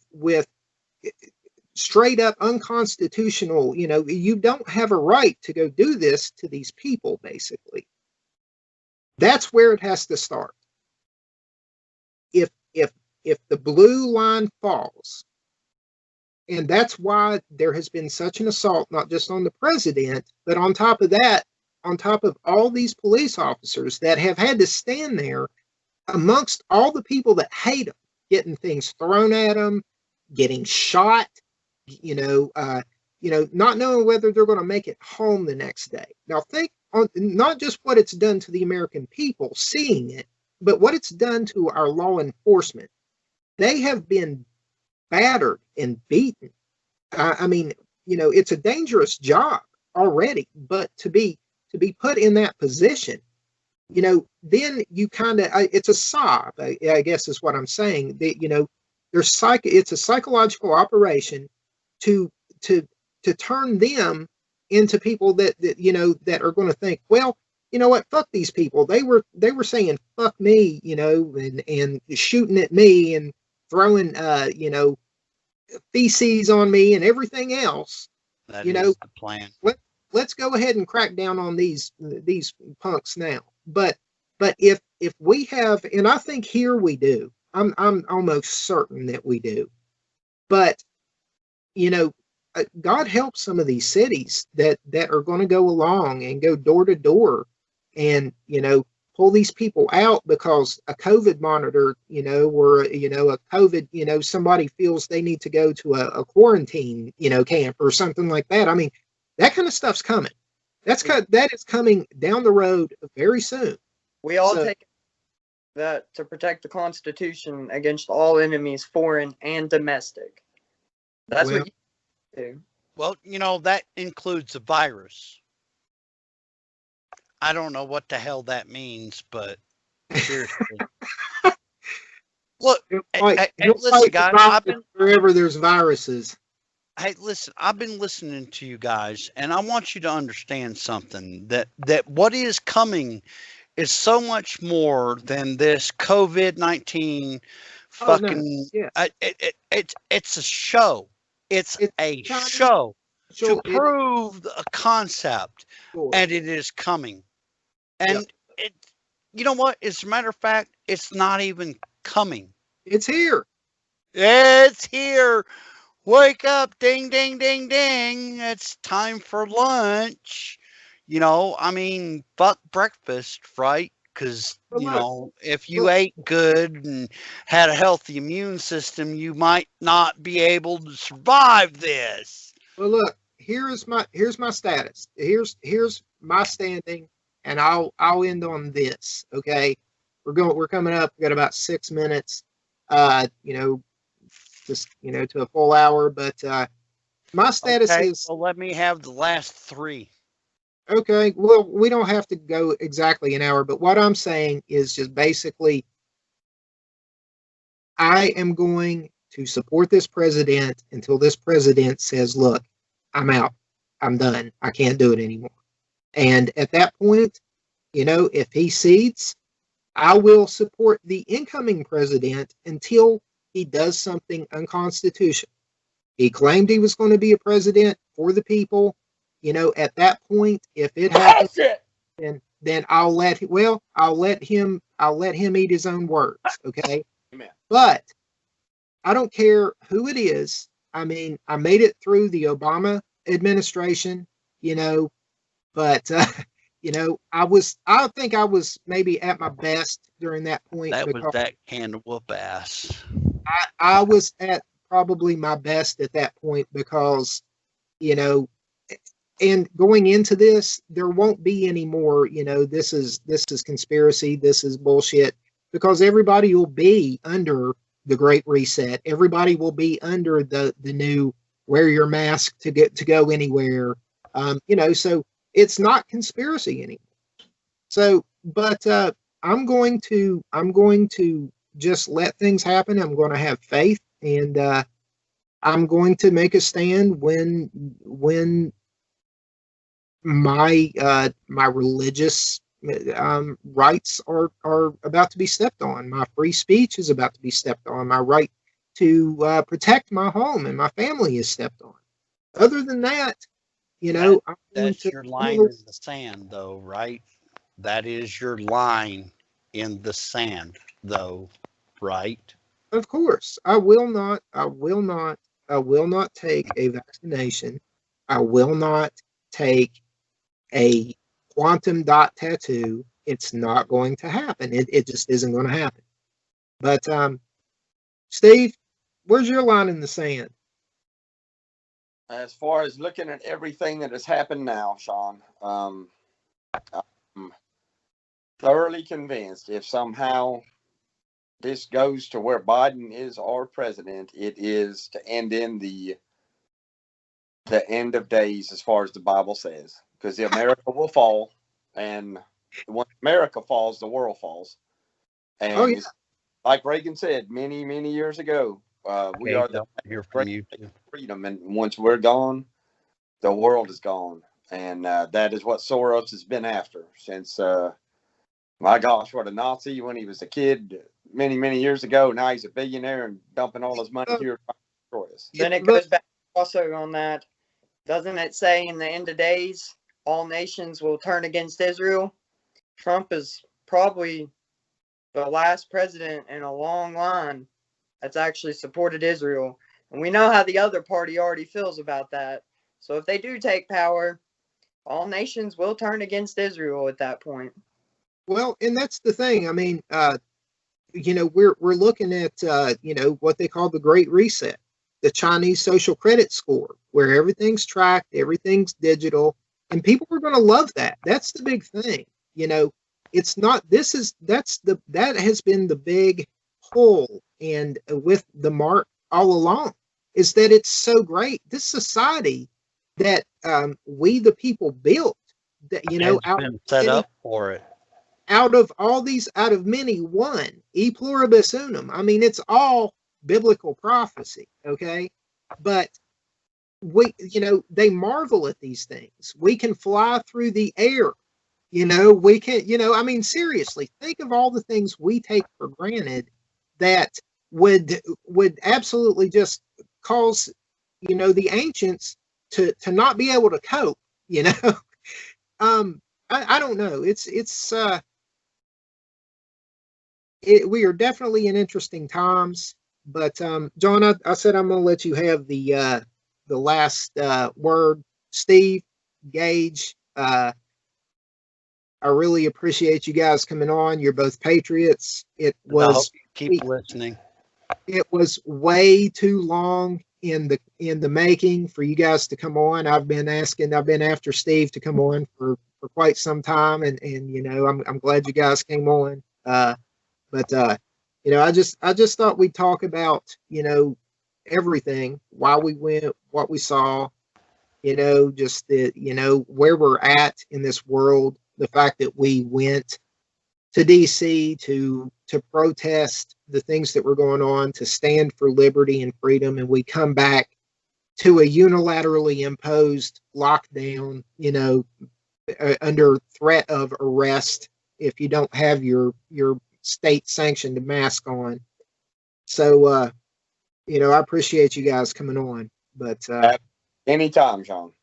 straight up unconstitutional, you don't have a right to go do this to these people, basically. That's where it has to start. If the blue line falls, and that's why there has been such an assault, not just on the president, but on top of that, on top of all these police officers that have had to stand there amongst all the people that hate them, getting things thrown at them, getting shot, not knowing whether they're going to make it home the next day. Now think on not just what it's done to the American people, seeing it, but what it's done to our law enforcement. They have been battered and beaten. It's a dangerous job already, but to be put in that position, then you kind of, it's a sob, I guess is what I'm saying. It's a psychological operation to turn them into people that are going to think, well, you know what, fuck these people. They were saying fuck me, and shooting at me and throwing feces on me and everything else. That is the plan. Let's go ahead and crack down on these punks now. But if we have, and I think here we do, I'm almost certain that we do. But God help some of these cities that are going to go along and go door to door and pull these people out because a COVID monitor, or a COVID, somebody feels they need to go to a quarantine, camp or something like that. I mean, that kind of stuff's coming. That is coming down the road very soon. We all take that to protect the Constitution against all enemies, foreign and domestic. That's what you do. Well, that includes a virus. I don't know what the hell that means, but seriously. Look, hey, listen, guys. Wherever there's viruses. Hey, listen, I've been listening to you guys, and I want you to understand something, that what is coming is so much more than this COVID-19 fucking, it's a show. It's a show to prove a concept, and it is coming. And you know what? As a matter of fact, it's not even coming. It's here. It's here. Wake up, ding, ding, ding, ding. It's time for lunch. Fuck breakfast, right? Because, But you look, know, if you look, ate good and had a healthy immune system, you might not be able to survive this. well, look. Here's my status. Here's my standing, and I'll end on this. Okay, we're coming up. We got about 6 minutes. You know, just to a full hour. But my status Okay, is well, let me have the last three. okay. Well, we don't have to go exactly an hour, but what I'm saying is just basically, I am going to support this president until this president says, "Look, I'm out. I'm done. I can't do it anymore." And at that point, if he cedes, I will support the incoming president until he does something unconstitutional. He claimed he was going to be a president for the people. At that point, if it happens, then I'll let him eat his own words. Okay. Amen. But I don't care who it is. I mean, I made it through the Obama administration, but I think I was maybe at my best during that point That was because that can of whoop ass. I was at probably my best at that point because, you know, and going into this, there won't be any more, this is conspiracy, this is bullshit, because everybody will be under the Great Reset. Everybody will be under the new wear your mask to go anywhere. So it's not conspiracy anymore. So, but I'm going to just let things happen. I'm going to have faith, and I'm going to make a stand when my religious rights are about to be stepped on. My free speech is about to be stepped on. My right to protect my home and my family is stepped on. Other than that, That's your line in the sand, though, right? That is your line in the sand, though, right? Of course, I will not take a vaccination. I will not take a quantum dot tattoo. It's not going to happen. It just isn't going to happen. But Steve, where's your line in the sand? As far as looking at everything that has happened now, Sean, I'm thoroughly convinced if somehow this goes to where Biden is our president, it is to end in the end of days, as far as the Bible says, because the America will fall, and when America falls, the world falls. And it's like Reagan said many, many years ago, we are the hear from you too. freedom, and once we're gone, the world is gone, and that is what Soros has been after since. My gosh, what a Nazi when he was a kid many, many years ago. Now he's a billionaire and dumping all his money here to destroy us. Then it goes back also on that. Doesn't it say in the end of days, all nations will turn against Israel? Trump is probably the last president in a long line that's actually supported Israel. And we know how the other party already feels about that. So if they do take power, all nations will turn against Israel at that point. Well, and that's the thing. I mean, we're looking at what they call the Great Reset, the Chinese social credit score, where everything's tracked, everything's digital, and people are going to love that. That's the big thing. It's not. That has been the big pull, and with the mark all along, is that it's so great. This society that we the people built, that It's been set up for it. Out of all these, out of many, one, e pluribus unum. I mean, it's all biblical prophecy, okay? But they marvel at these things. We can fly through the air, we can, I mean, seriously, think of all the things we take for granted that would absolutely just cause, the ancients to not be able to cope, I don't know. We are definitely in interesting times, but John, I said I'm going to let you have the last word. Steve, Gage, I really appreciate you guys coming on. You're both patriots. I hope you keep listening. It was way too long in the making for you guys to come on. I've been after Steve to come on for quite some time, and I'm glad you guys came on. But I just thought we'd talk about everything, why we went, what we saw, just where we're at in this world, the fact that we went to DC to protest the things that were going on, to stand for liberty and freedom, and we come back to a unilaterally imposed lockdown, under threat of arrest if you don't have your state sanctioned mask on. So I appreciate you guys coming on. But anytime, John.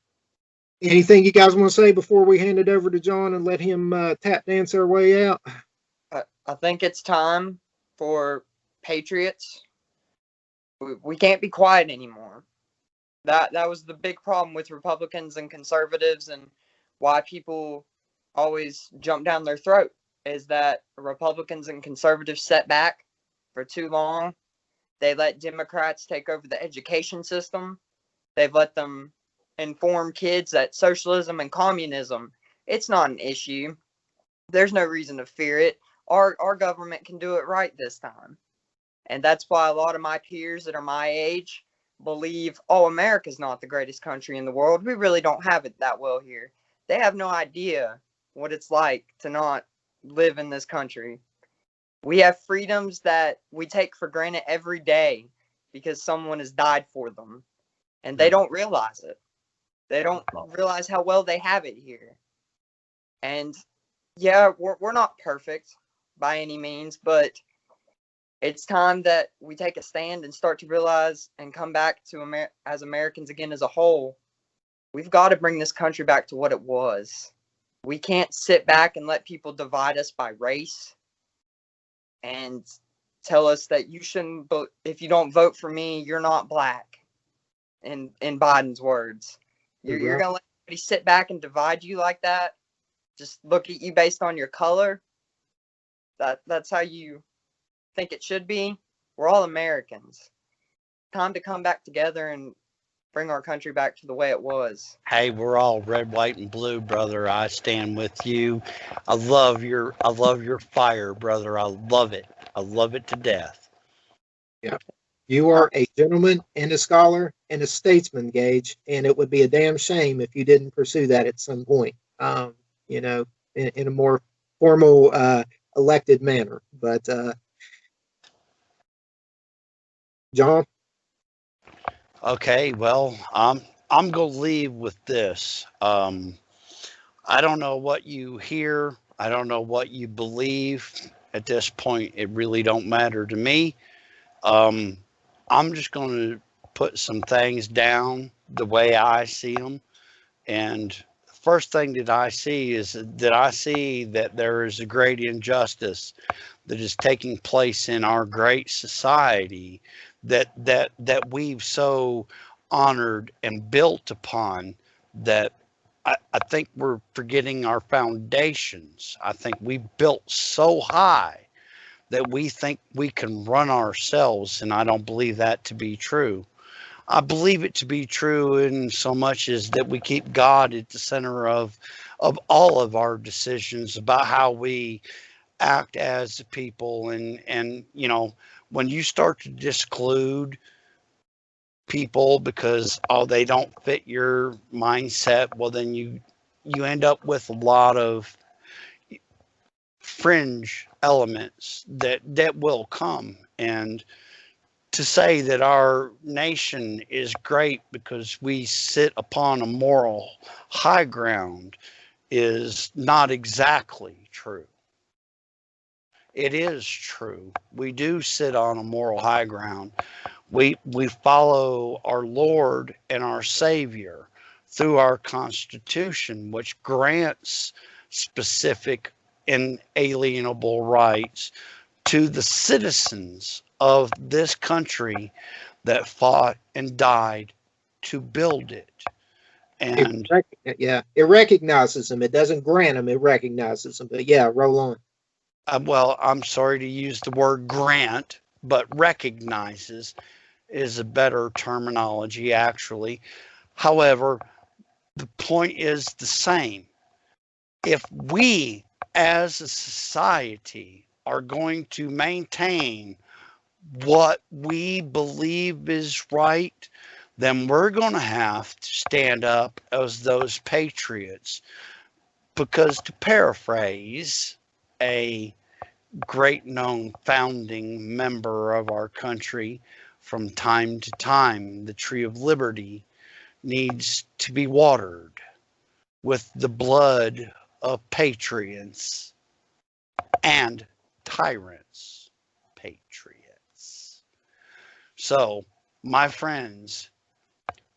Anything you guys want to say before we hand it over to John and let him tap dance our way out? I think it's time for patriots. We can't be quiet anymore. That was the big problem with Republicans and conservatives, and why people always jump down their throat, is that Republicans and conservatives set back for too long. They let Democrats take over the education system. They've let them inform kids that socialism and communism, it's not an issue. There's no reason to fear it. Our government can do it right this time. And that's why a lot of my peers that are my age believe, oh, America's not the greatest country in the world. We really don't have it that well here. They have no idea what it's like to not live in this country. We have freedoms that we take for granted every day because someone has died for them. And they don't realize it. They don't realize how well they have it here. And yeah, we're not perfect by any means, but it's time that we take a stand and start to realize and come back to as Americans again as a whole. We've got to bring this country back to what it was. We can't sit back and let people divide us by race and tell us that you shouldn't, if you don't vote for me, you're not black. In Biden's words, you're going to let somebody sit back and divide you like that? Just look at you based on your color? That's how you think it should be? We're all Americans. Time to come back together and bring our country back to the way it was. Hey, we're all red, white, and blue, brother. I stand with you. I love your fire, brother. I love it. I love it to death. Yeah. You are a gentleman and a scholar and a statesman, Gage, and it would be a damn shame if you didn't pursue that at some point, in a more formal, elected manner. But, John? Okay, well, I'm going to leave with this. I don't know what you hear. I don't know what you believe. At this point, it really don't matter to me. I'm just going to put some things down the way I see them. And the first thing that I see is that there is a great injustice that is taking place in our great society that we've so honored and built upon, that I think we're forgetting our foundations. I think we built so high that we think we can run ourselves, and I don't believe that to be true. I believe it to be true in so much as that we keep God at the center of all of our decisions about how we act as a people. And when you start to disclude people because they don't fit your mindset, well, then you end up with a lot of fringe elements that will come. And to say that our nation is great because we sit upon a moral high ground is not exactly true. It is true. We do sit on a moral high ground. We follow our Lord and our Savior through our Constitution, which grants specific inalienable rights to the citizens of this country that fought and died to build it. And it recognizes them. It doesn't grant them. It recognizes them. But yeah, roll on. well, I'm sorry to use the word grant, but recognizes is a better terminology, actually. However, the point is the same. If we as a society are going to maintain what we believe is right, then we're going to have to stand up as those patriots. Because to paraphrase a great known founding member of our country, from time to time, the tree of liberty needs to be watered with the blood of patriots and tyrants' patriots. So, my friends,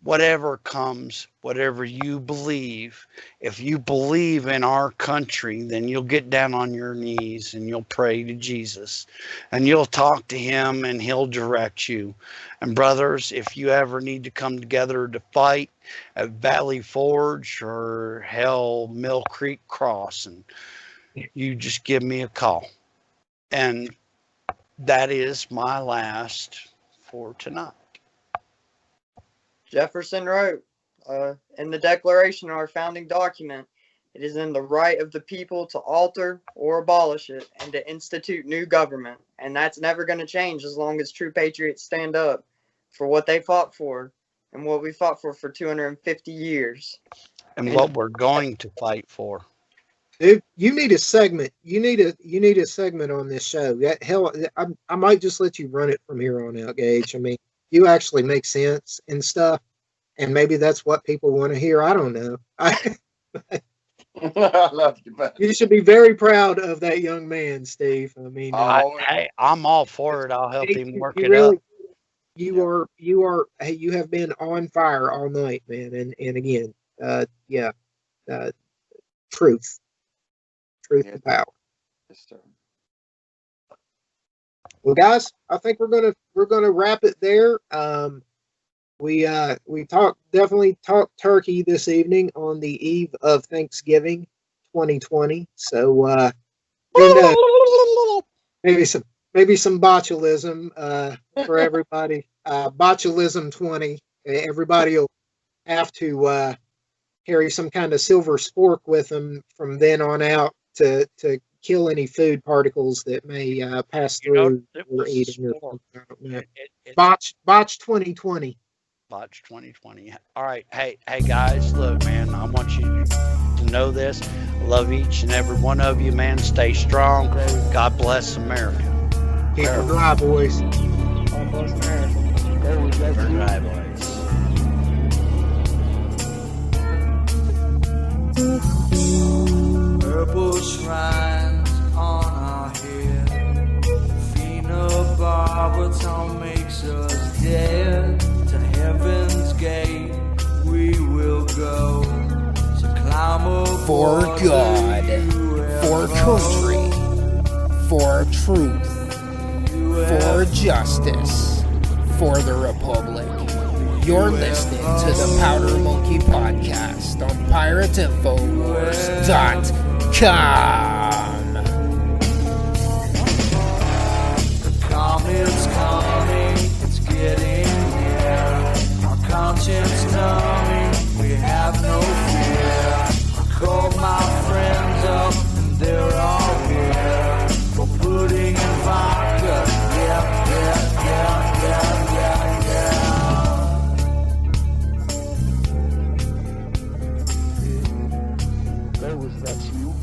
whatever comes, whatever you believe, if you believe in our country, then you'll get down on your knees and you'll pray to Jesus and you'll talk to him and he'll direct you. And brothers, if you ever need to come together to fight at Valley Forge or hell Mill Creek Crossing, you just give me a call. And that is my last for tonight. Jefferson wrote in the Declaration, our founding document, it is in the right of the people to alter or abolish it and to institute new government. And that's never going to change as long as true patriots stand up for what they fought for and what we fought for 250 years. And what we're going to fight for. Dude, you need a segment. You need a segment on this show. Hell, I might just let you run it from here on out, Gage. I mean, you actually make sense and stuff, and maybe that's what people want to hear. I don't know. I love you, buddy. You should be very proud of that young man, Steve. I mean, hey, I'm all for it. I'll help him work it really, up. You have been on fire all night, man. And again, truth and power. Yes, sir. Well, guys, I think we're gonna wrap it there. We definitely talked turkey this evening on the eve of Thanksgiving 2020. So maybe some botulism for everybody. Botulism 20. Everybody will have to carry some kind of silver spork with them from then on out to kill any food particles that may pass through or eating. Botch 2020. Botch 2020. All right. Hey guys, look, man, I want you to know this. I love each and every one of you, man. Stay strong. God bless America. Keep it dry, boys. God bless America. Burn dry, boys. Purple shrines on our head. Phenobarbital makes us dead. To heaven's gate we will go. So climb aboard For God, for country, for truth, for justice, for the Republic. You're listening to the Powder Monkey Podcast on PirateInfoWars.com. The comet's coming, it's getting near. Our conscience numbing, we have no fear. I called my friends up and they're all here. For pudding and vodka, yeah. That's you.